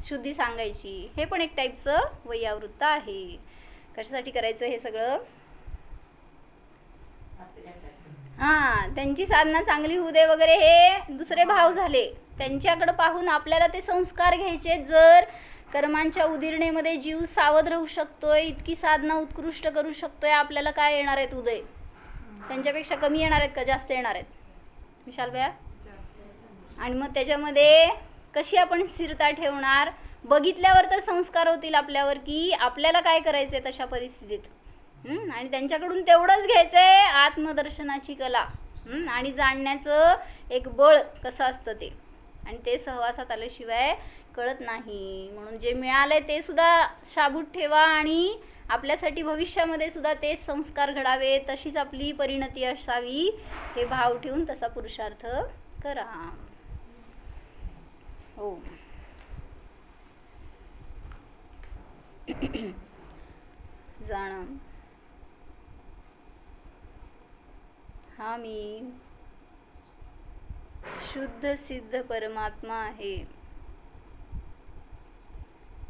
S1: शुद्धी सांगायची. हे पण एक टाईपचं वयोवृत्त आहे. कशासाठी करायचं हे सगळं? हां, त्यांची साधना चांगली होऊ दे वगैरे हे दुसरे भाव झाले. त्यांच्याकडं पाहून आपल्याला ते संस्कार घ्यायचे. जर कर्मांच्या उदिरणेमध्ये जीव सावध राहू शकतोय, इतकी साधना उत्कृष्ट करू शकतोय, आपल्याला काय येणार आहेत उदय? त्यांच्यापेक्षा कमी येणार आहेत का जास्त येणार आहेत? विशाल भैया? आणि मग त्याच्यामध्ये कशी आपण स्थिरता ठेवणार? बघितल्यावर तर संस्कार होतील आपल्यावर की आपल्याला काय करायचं आहे तशा परिस्थितीत. आणि त्यांच्याकडून तेवढंच घ्यायचं आहे, आत्मदर्शनाची कला आणि जाणण्याचं एक बळ कसं असतं ते. आणि ते सहवासात आल्याशिवाय कळत नाही. म्हणून जे मिळालंय ते सुद्धा शाबूत ठेवा आणि आपल्यासाठी भविष्यामध्ये सुद्धा तेच संस्कार घडावे, तशीच आपली परिणती असावी, हे भाव ठेवून तसा पुरुषार्थ करा. हो. जाणं. हा मी शुद्ध सिद्ध परमात्मा आहे.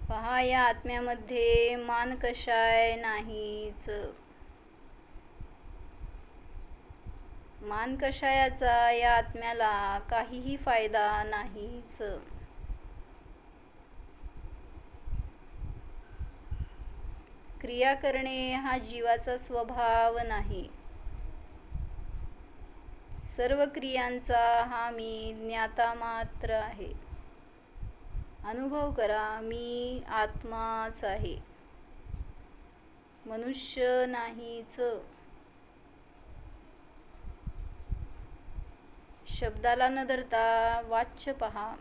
S1: पहा या आत्म्यामध्ये मान कशाय नाहीच. मान कषायाचा या आत्म्याला काहीही फायदा नाहीच. क्रिया करणे हा जीवाचा स्वभाव नाही. सर्व क्रियांचा हा मी ज्ञाता मात्र आहे. अनुभव करा, मी आत्माच आहे, मनुष्य नाहीच. शब्दाला न धरता वाच्य पहा.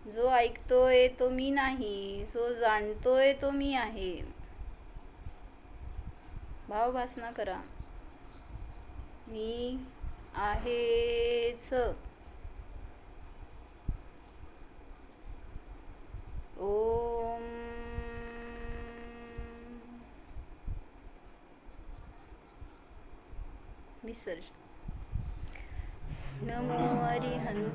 S1: जो ऐकतोय तो मी नाही, जो जाणतोय तो मी आहे. भावभासना करा, मी आहेच. ओम विसर्जन. नमो अरिहंत.